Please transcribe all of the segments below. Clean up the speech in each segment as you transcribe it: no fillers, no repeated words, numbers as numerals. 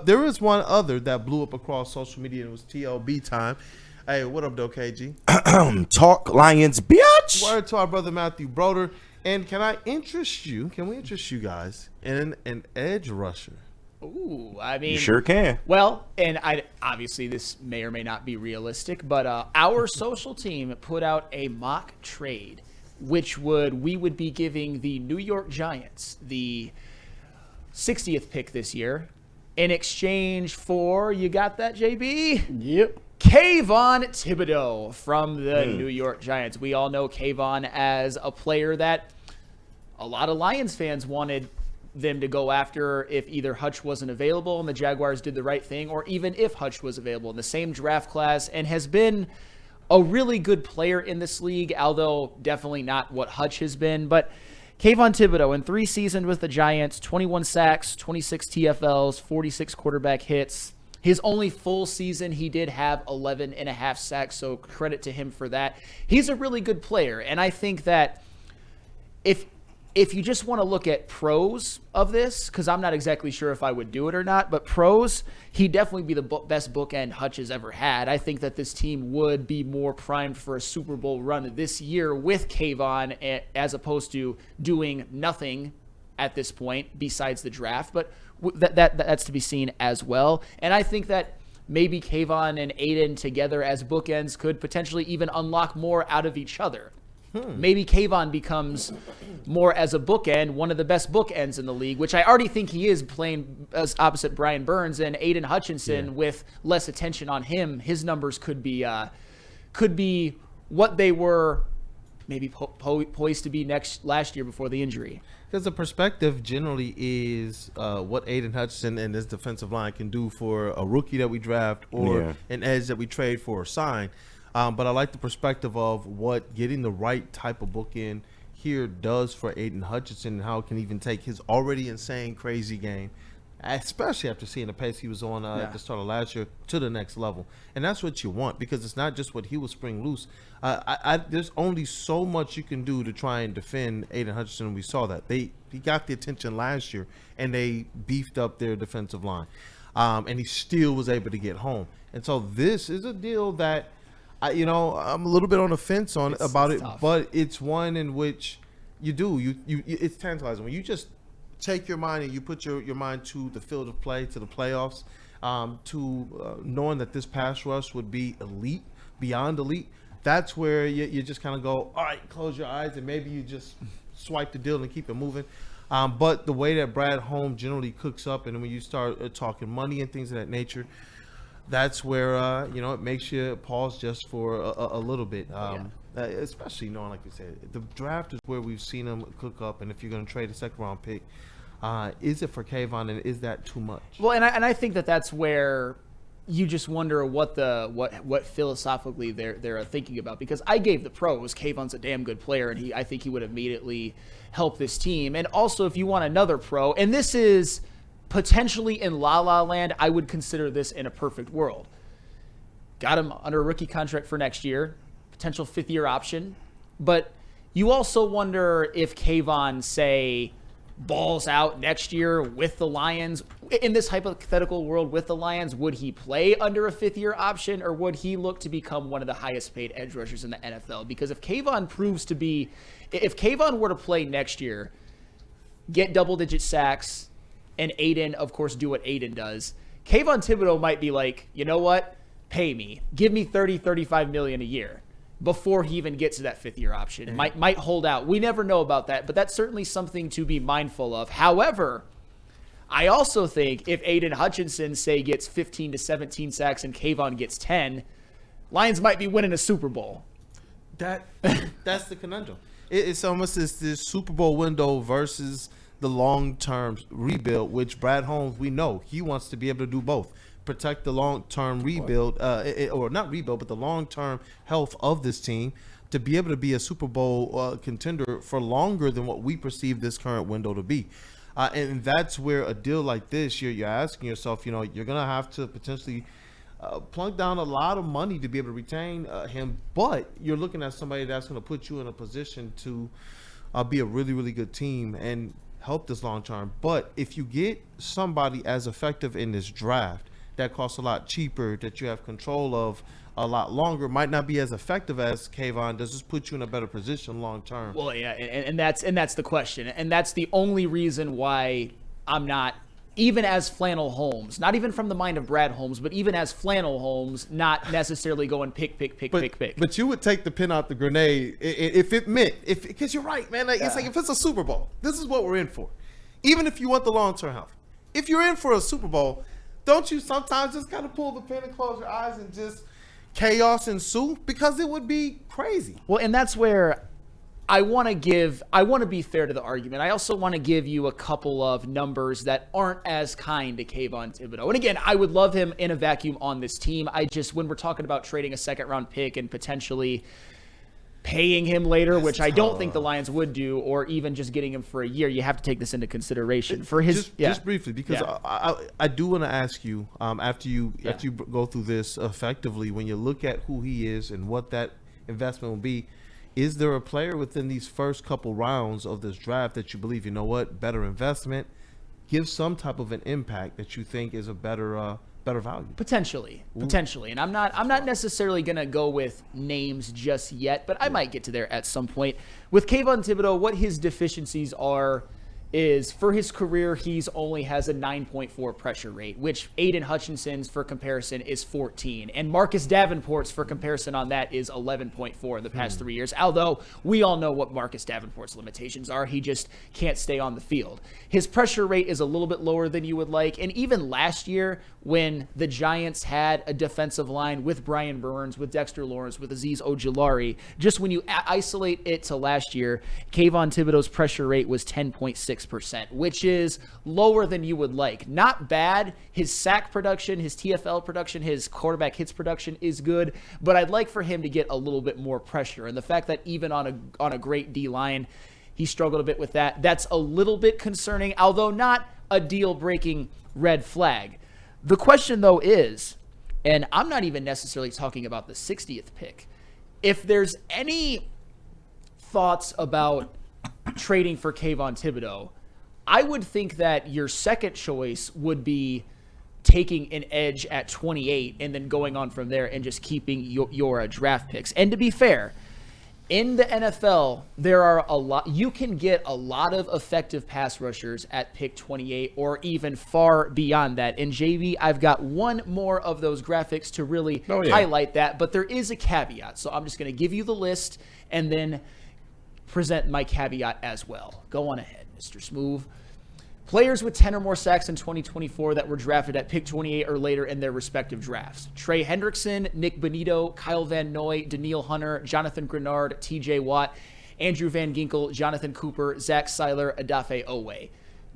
But there is one other that blew up across social media, and it was TLB time. Hey, what up, though, KG? Talk Lions, bitch. Word to our brother Matthew Broder. And can we interest you guys in an edge rusher? Ooh, I mean, You sure can. Well, and obviously this may or may not be realistic, but our social team put out a mock trade, which we would be giving the New York Giants the 60th pick this year in exchange for, you got that, JB? Yep. Kayvon Thibodeaux from the New York Giants. We all know Kayvon as a player that a lot of Lions fans wanted them to go after if either Hutch wasn't available and the Jaguars did the right thing, or even if Hutch was available in the same draft class, and has been a really good player in this league, although definitely not what Hutch has been. But Kayvon Thibodeaux in 3 seasons with the Giants, 21 sacks, 26 TFLs, 46 quarterback hits. His only full season, he did have 11 and a half sacks, so credit to him for that. He's a really good player, and I think that if you just want to look at pros of this, because I'm not exactly sure if I would do it or not, but pros, he'd definitely be the best bookend Hutch has ever had. I think that this team would be more primed for a Super Bowl run this year with Kayvon as opposed to doing nothing at this point besides the draft. But that's to be seen as well. And I think that maybe Kayvon and Aiden together as bookends could potentially even unlock more out of each other. Maybe Kayvon becomes more as a bookend, one of the best bookends in the league, which I already think he is, playing as opposite Brian Burns, and Aiden Hutchinson with less attention on him. His numbers could be what they were maybe poised to be last year before the injury. Because the perspective generally is what Aiden Hutchinson and this defensive line can do for a rookie that we draft or an edge that we trade for or sign. But I like the perspective of what getting the right type of bookend here does for Aiden Hutchinson and how it can even take his already insane, crazy game, especially after seeing the pace he was on at the start of last year, to the next level. And that's what you want, because it's not just what he will spring loose. There's only so much you can do to try and defend Aiden Hutchinson. We saw that. He got the attention last year, and they beefed up their defensive line. And he still was able to get home. And so this is a deal that, I'm a little bit on the fence about it, tough. But it's one in which it's tantalizing. When you just take your mind and you put your mind to the field of play, to the playoffs, to knowing that this pass rush would be elite, beyond elite, that's where you just kind of go, all right, close your eyes, and maybe you just swipe the deal and keep it moving. But the way that Brad Holmes generally cooks up, and when you start talking money and things of that nature, that's where it makes you pause just for a little bit, especially knowing, like you said, the draft is where we've seen them cook up. And if you're going to trade a second round pick, is it for Kayvon, and is that too much? Well, and I think that's where you just wonder what philosophically they're thinking about, because I gave the pros. Kayvon's a damn good player, and I think he would immediately help this team. And also, if you want another pro, and this is potentially in La La Land, I would consider this in a perfect world. Got him under a rookie contract for next year, potential 5th-year option. But you also wonder if Kayvon, say, balls out next year with the Lions. In this hypothetical world with the Lions, would he play under a 5th-year option, or would he look to become one of the highest-paid edge rushers in the NFL? Because if Kayvon were to play next year, get double-digit sacks, and Aiden, of course, do what Aiden does, Kayvon Thibodeaux might be like, you know what? Pay me. Give me $30-35 million a year before he even gets to that 5th-year option. Might hold out. We never know about that, but that's certainly something to be mindful of. However, I also think if Aiden Hutchinson, say, gets 15 to 17 sacks and Kayvon gets 10, Lions might be winning a Super Bowl. That's the conundrum. It's almost this Super Bowl window versus the long-term rebuild, which Brad Holmes, we know, he wants to be able to do both. Protect the long-term rebuild, or not rebuild, but the long-term health of this team to be able to be a Super Bowl contender for longer than what we perceive this current window to be. And that's where a deal like this, you're asking yourself, you're going to have to potentially plunk down a lot of money to be able to retain him, but you're looking at somebody that's going to put you in a position to be a really, really good team. And help this long term. But if you get somebody as effective in this draft that costs a lot cheaper, that you have control of a lot longer, might not be as effective as Kayvon, does this put you in a better position long term? Well, yeah, and that's the question. And that's the only reason why I'm not, even as Flannel Holmes, not even from the mind of Brad Holmes, but even as Flannel Holmes, not necessarily going pick. But you would take the pin out the grenade if it meant, because you're right, man. It's like if it's a Super Bowl, this is what we're in for. Even if you want the long-term health. If you're in for a Super Bowl, don't you sometimes just kind of pull the pin and close your eyes and just chaos ensue? Because it would be crazy. Well, and that's where I want to be fair to the argument. I also want to give you a couple of numbers that aren't as kind to Kayvon Thibodeaux. And again, I would love him in a vacuum on this team. When we're talking about trading a second-round pick and potentially paying him later, which I don't think the Lions would do, or even just getting him for a year, you have to take this into consideration. For his just briefly, because I do want to ask you after you go through this effectively, when you look at who he is and what that investment will be, is there a player within these first couple rounds of this draft that you believe, you know what, better investment, give some type of an impact that you think is a better value? Potentially. And I'm not necessarily gonna go with names just yet, but I might get to there at some point. With Kayvon Thibodeaux, what his deficiencies are is, for his career, he's only has a 9.4 pressure rate, which Aiden Hutchinson's, for comparison, is 14. And Marcus Davenport's, for comparison on that, is 11.4 in the past 3 years. Although we all know what Marcus Davenport's limitations are. He just can't stay on the field. His pressure rate is a little bit lower than you would like. And even last year, when the Giants had a defensive line with Brian Burns, with Dexter Lawrence, with Azeez Ojulari, just when you isolate it to last year, Kayvon Thibodeaux's pressure rate was 10.6%, which is lower than you would like. Not bad. His sack production, his TFL production, his quarterback hits production is good, but I'd like for him to get a little bit more pressure. And the fact that even on a great D-line, he struggled a bit with that, that's a little bit concerning, although not a deal-breaking red flag. The question, though, is, and I'm not even necessarily talking about the 60th pick, if there's any thoughts about trading for Kayvon Thibodeaux, I would think that your second choice would be taking an edge at 28 and then going on from there and just keeping your draft picks. And to be fair, in the NFL, you can get a lot of effective pass rushers at pick 28 or even far beyond that. And JV, I've got one more of those graphics to really highlight that, but there is a caveat. So I'm just going to give you the list and then present my caveat as well. Go on ahead, Mr. Smooth. Players with 10 or more sacks in 2024 that were drafted at pick 28 or later in their respective drafts: Trey Hendrickson, Nick Bonito, Kyle Van Noy, Daniil Hunter, Jonathan Grenard, TJ Watt, Andrew Van Ginkel, Jonathan Cooper, Zach Seiler, Adafe Owe.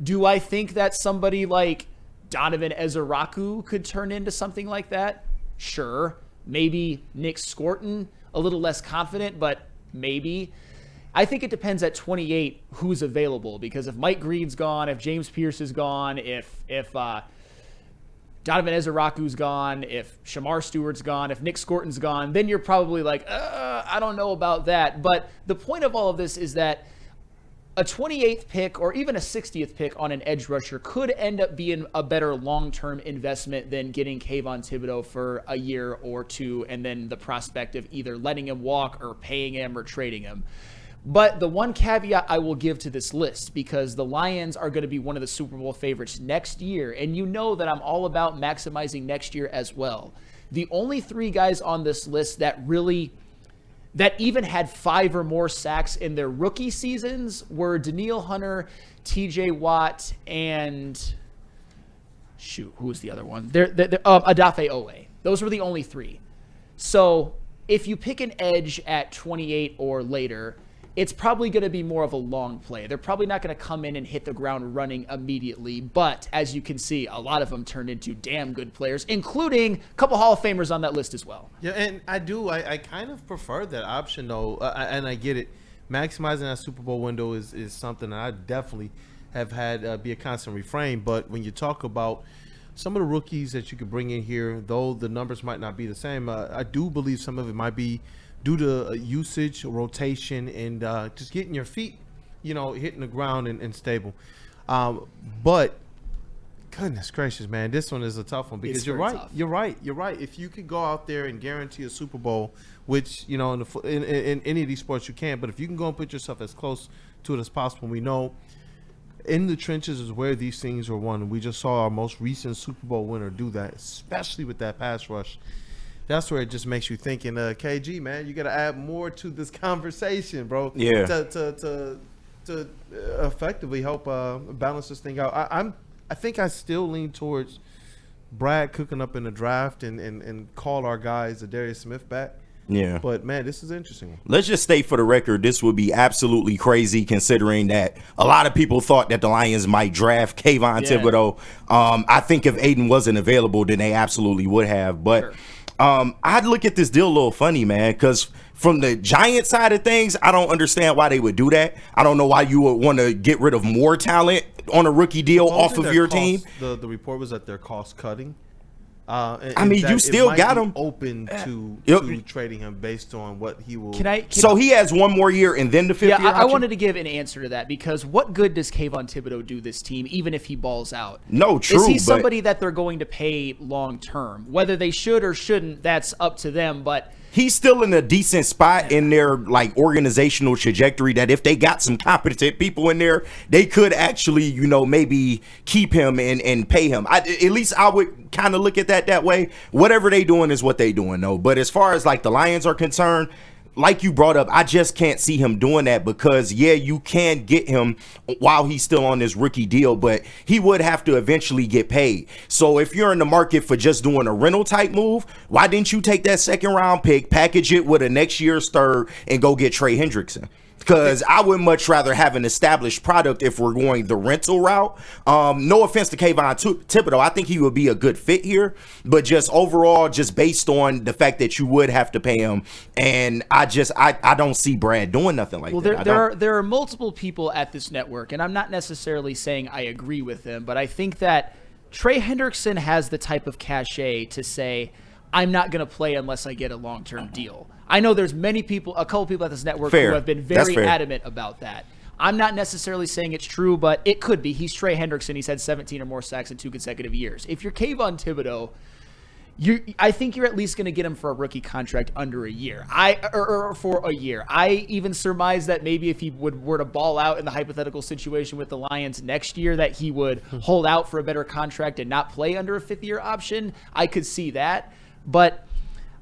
Do I think that somebody like Donovan Ezeraku could turn into something like that? Sure. Maybe Nick Scorton, a little less confident, but maybe. I think it depends at 28 who's available, because if Mike Green's gone, if James Pierce is gone, if Donovan Ezeraku's gone, if Shamar Stewart's gone, if Nick Scorton's gone, then you're probably like, I don't know about that. But the point of all of this is that a 28th pick or even a 60th pick on an edge rusher could end up being a better long-term investment than getting Kayvon Thibodeaux for a year or two and then the prospect of either letting him walk or paying him or trading him. But the one caveat I will give to this list, because the Lions are going to be one of the Super Bowl favorites next year, and you know that I'm all about maximizing next year as well. The only three guys on this list that even had 5 or more sacks in their rookie seasons were Daniil Hunter, TJ Watt, and who was the other one? Adafe Owe. Those were the only three. So if you pick an edge at 28 or later, it's probably going to be more of a long play. They're probably not going to come in and hit the ground running immediately. But as you can see, a lot of them turned into damn good players, including a couple Hall of Famers on that list as well. Yeah, and I kind of prefer that option, though. And I get it. Maximizing that Super Bowl window is something that I definitely have had be a constant refrain. But when you talk about some of the rookies that you could bring in here, though the numbers might not be the same, I do believe some of it might be due to usage, rotation, and just getting your feet hitting the ground and stable. But goodness gracious, man, this one is a tough one because you're right. You're right. If you could go out there and guarantee a Super Bowl, which in any of these sports you can, but if you can go and put yourself as close to it as possible, we know in the trenches is where these things are won. We just saw our most recent Super Bowl winner do that, especially with that pass rush. That's where it just makes you thinking, KG, man, you got to add more to this conversation, bro. Yeah. To effectively help balance this thing out. I think I still lean towards Brad cooking up in the draft and call our guys Darius Smith back. Yeah. But, man, this is an interesting one. Let's just state for the record, this would be absolutely crazy considering that a lot of people thought that the Lions might draft Kayvon Thibodeaux. I think if Aiden wasn't available, then they absolutely would have. But I'd look at this deal a little funny, man, because from the Giant side of things, I don't understand why they would do that. I don't know why you would want to get rid of more talent on a rookie deal off of your team. The report was that they're cost cutting. You still got him open to trading him based on what he will. He has one more year and then the fifth year. I wanted to give an answer to that because what good does Kayvon Thibodeaux do this team, even if he balls out? No, true. Is he somebody that they're going to pay long term? Whether they should or shouldn't, that's up to them. But he's still in a decent spot in their organizational trajectory that if they got some competent people in there, they could actually, maybe keep him and pay him. At least I would kind of look at that way. Whatever they doing is what they doing, though. But as far as the Lions are concerned, like you brought up, I just can't see him doing that because, you can get him while he's still on this rookie deal, but he would have to eventually get paid. So if you're in the market for just doing a rental type move, why didn't you take that second round pick, package it with a next year's third, and go get Trey Hendrickson? Because I would much rather have an established product if we're going the rental route. No offense to Kayvon Thibodeaux. I think he would be a good fit here. But just overall, just based on the fact that you would have to pay him. And I don't see Brad doing nothing like that. There are multiple people at this network, and I'm not necessarily saying I agree with them, but I think that Trey Hendrickson has the type of cachet to say, I'm not going to play unless I get a long-term deal. I know there's a couple people at this network who have been very adamant about that. I'm not necessarily saying it's true, but it could be. He's Trey Hendrickson. He's had 17 or more sacks in 2 consecutive years. If you're Kayvon Thibodeaux, I think you're at least going to get him for a rookie contract under a year. Or for a year. I even surmise that maybe if he were to ball out in the hypothetical situation with the Lions next year, that he would hold out for a better contract and not play under a 5th-year option. I could see that. But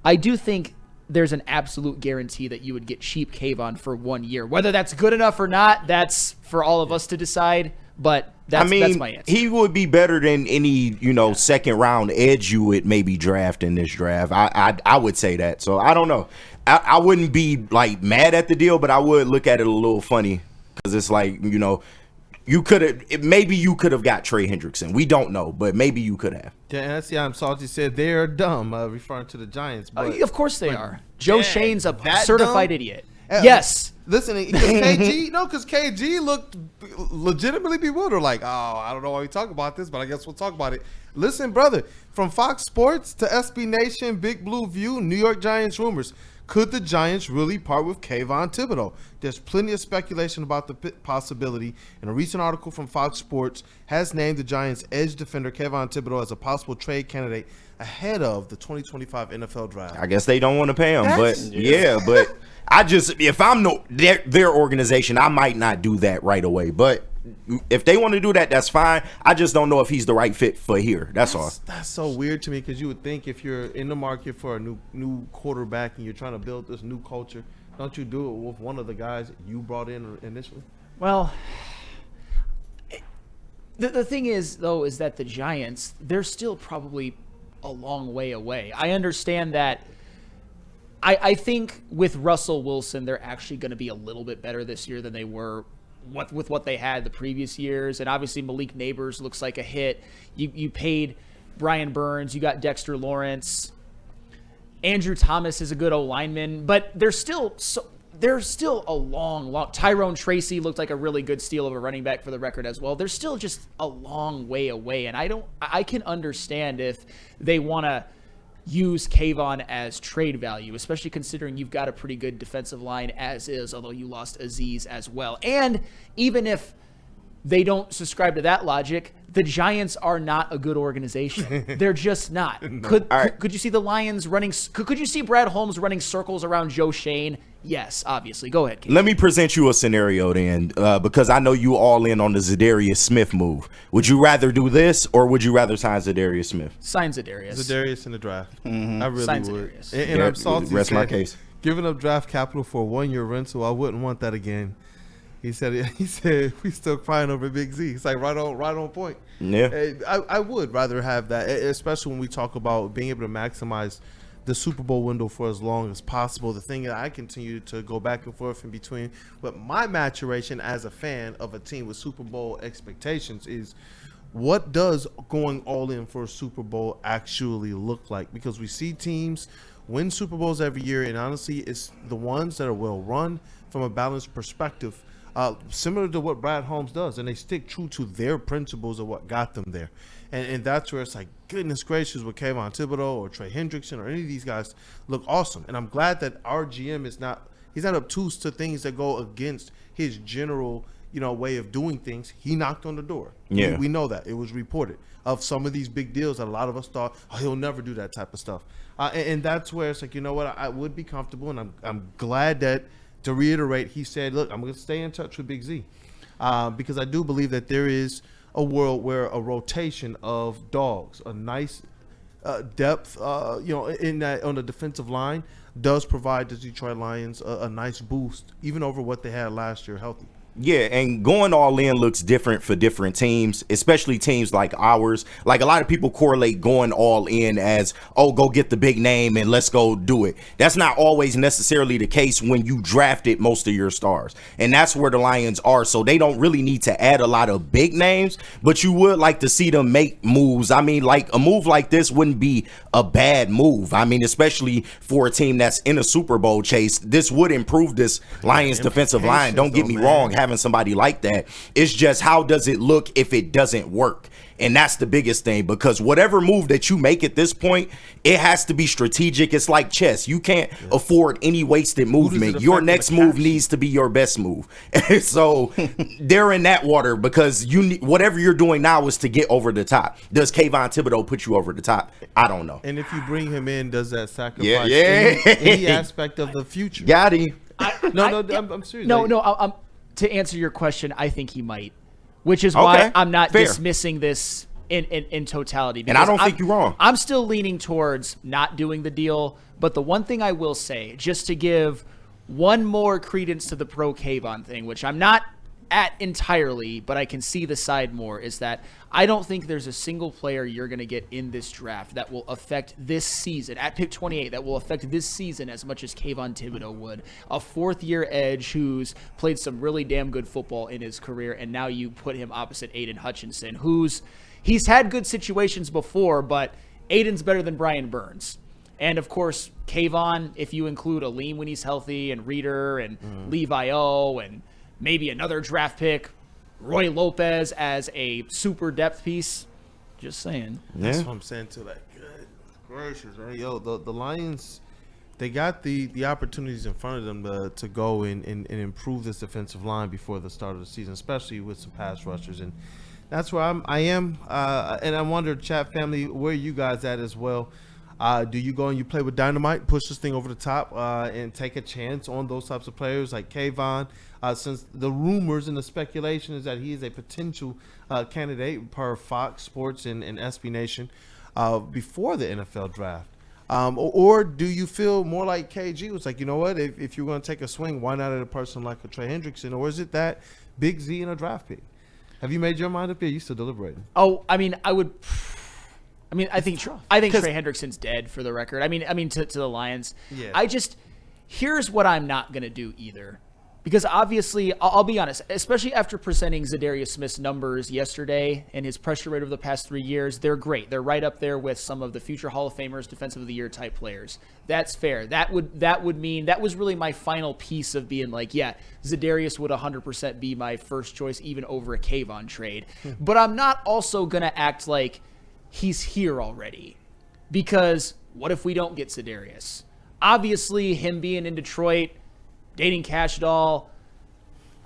I do think there's an absolute guarantee that you would get cheap Kayvon for 1 year. Whether that's good enough or not, that's for all of us to decide. But that's my answer. He would be better than any, second round edge you would maybe draft in this draft. I would say that. So I don't know. I wouldn't be mad at the deal, but I would look at it a little funny because it's you could have got Trey Hendrickson. We don't know, but maybe you could have. Yeah, that's Salty said they're dumb, referring to the Giants. But, of course they are. Joe Shane's a certified idiot. Yes. Listen, because KG looked legitimately bewildered. I don't know why we talk about this, but I guess we'll talk about it. Listen, brother, from Fox Sports to SB Nation, Big Blue View, New York Giants rumors. Could the Giants really part with Kayvon Thibodeaux? There's plenty of speculation about the possibility, and a recent article from Fox Sports has named the Giants' edge defender Kayvon Thibodeaux as a possible trade candidate ahead of the 2025 NFL Draft. I guess they don't want to pay him, but if I'm their organization, I might not do that right away. But if they want to do that, that's fine. I just don't know if he's the right fit for here. That's all. That's so weird to me because you would think if you're in the market for a new quarterback and you're trying to build this new culture, don't you do it with one of the guys you brought in initially? Well, the thing is, though, is that the Giants, they're still probably a long way away. I understand that. I think with Russell Wilson, they're actually going to be a little bit better this year than they were with what they had the previous years. And obviously Malik Neighbors looks like a hit. You paid Brian Burns. You got Dexter Lawrence. Andrew Thomas is a good O-lineman. But they're still a long Tyrone Tracy looked like a really good steal of a running back for the record as well. They're still just a long way away. And I can understand if they want to use Kayvon as trade value, especially considering you've got a pretty good defensive line as is, although you lost Azeez as well. And even if they don't subscribe to that logic, the Giants are not a good organization. They're just not. No. Could you see the Lions running? Could you see Brad Holmes running circles around Joe Shane? Yes, obviously. Go ahead, Kate. Let me present you a scenario then, because I know you all in on the Zadarius Smith move. Would you rather do this, or would you rather sign Zadarius Smith? Sign Zadarius. Zadarius in the draft. I really sign would. Zadarius. And I'm salty. Rest my case. Giving up draft capital for a 1-year rental, I wouldn't want that again. He said we still crying over Big Z. It's like right on point. Yeah. I would rather have that, especially when we talk about being able to maximize the Super Bowl window for as long as possible. The thing that I continue to go back and forth in between, but my maturation as a fan of a team with Super Bowl expectations is, what does going all in for a Super Bowl actually look like? Because we see teams win Super Bowls every year, and honestly, it's the ones that are well run from a balanced perspective, similar to what Brad Holmes does, and they stick true to their principles of what got them there. And that's where it's like, goodness gracious, with Kayvon Thibodeaux or Trey Hendrickson or any of these guys look awesome. And I'm glad that our GM he's not obtuse to things that go against his general, way of doing things. He knocked on the door. Yeah. We know that. It was reported of some of these big deals that a lot of us thought, he'll never do that type of stuff. And that's where it's like, you know what, I would be comfortable, and I'm glad that, to reiterate, he said, look, I'm going to stay in touch with Big Z, because I do believe that there is a world where a rotation of dogs, a nice depth, in that on the defensive line, does provide the Detroit Lions a nice boost, even over what they had last year healthy. Yeah, and going all in looks different for different teams, especially teams like ours. Like, a lot of people correlate going all in as, go get the big name and let's go do it. That's not always necessarily the case when you drafted most of your stars. And that's where the Lions are. So they don't really need to add a lot of big names, but you would like to see them make moves. I mean, like, a move like this wouldn't be a bad move. I mean, especially for a team that's in a Super Bowl chase, this would improve this Lions defensive line. Don't get me wrong. Having somebody like that, it's just, how does it look if it doesn't work? And that's the biggest thing, because whatever move that you make at this point, it has to be strategic. It's like chess. You can't afford any wasted movement. Your next move needs to be your best move. So they're in that water, because whatever you're doing now is to get over the top. Does Kayvon Thibodeaux put you over the top? I don't know. And if you bring him in, does that sacrifice Yeah. any aspect of the future? Got him. I'm serious. No, to answer your question, I think he might, which is why I'm not dismissing this in totality. And I don't think you're wrong. I'm still leaning towards not doing the deal. But the one thing I will say, just to give one more credence to the pro Kayvon thing, which I'm not at entirely, but I can see the side more, is that I don't think there's a single player you're going to get in this draft that will affect this season, at pick 28, that will affect this season as much as Kayvon Thibodeaux would. A fourth-year edge who's played some really damn good football in his career, and now you put him opposite Aiden Hutchinson, he's had good situations before, but Aiden's better than Brian Burns. And, of course, Kayvon, if you include Aleem when he's healthy, and Reeder, and Levi O, and maybe another draft pick, Roy Lopez as a super depth piece. Just saying. That's what I'm saying too. Like, good gracious, right? Yo, the Lions, they got the opportunities in front of them to go and improve this defensive line before the start of the season, especially with some pass rushers. And that's where I am. And I wonder, chat family, where you guys at as well? Do you go and you play with dynamite, push this thing over the top, and take a chance on those types of players like Kayvon? Since the rumors and the speculation is that he is a potential candidate per Fox Sports and SB Nation before the NFL draft. Or do you feel more like KG was like, you know what, if you're going to take a swing, why not at a person like a Trey Hendrickson? Or is it that Big Z in a draft pick? Have you made your mind up yet? You still deliberating? I think Trey Hendrickson's dead, for the record. I mean to the Lions. Yeah. Here's what I'm not going to do either. Because obviously, I'll be honest, especially after presenting Zadarius Smith's numbers yesterday and his pressure rate over the past 3 years, they're great. They're right up there with some of the future Hall of Famers, Defensive of the Year type players. That's fair. That would mean that was really my final piece of being like, yeah, Zadarius would 100% be my first choice, even over a Kayvon trade. But I'm not also going to act like he's here already. Because what if we don't get Sedarius? Obviously, him being in Detroit, dating Cash Doll,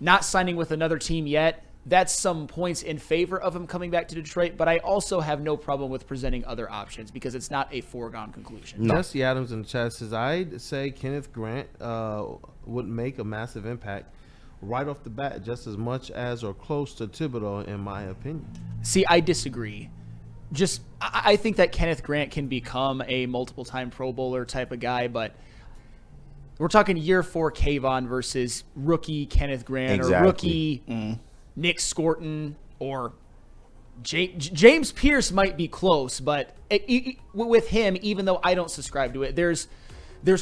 not signing with another team yet, that's some points in favor of him coming back to Detroit, but I also have no problem with presenting other options because it's not a foregone conclusion. No. Jesse Adams in the chat says, I'd say Kenneth Grant would make a massive impact right off the bat, just as much as or close to Thibodeaux, in my opinion. See, I disagree. I think that Kenneth Grant can become a multiple-time Pro Bowler type of guy, but we're talking year 4 Kayvon versus rookie Kenneth Grant or rookie Nick Scorton or James Pierce might be close, but with him, even though I don't subscribe to it, there's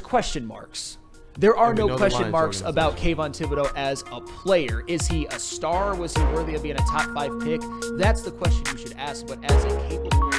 question marks. There are no question marks about Kayvon Thibodeaux as a player. Is he a star? Was he worthy of being a top 5 pick? That's the question you should ask, but as a capable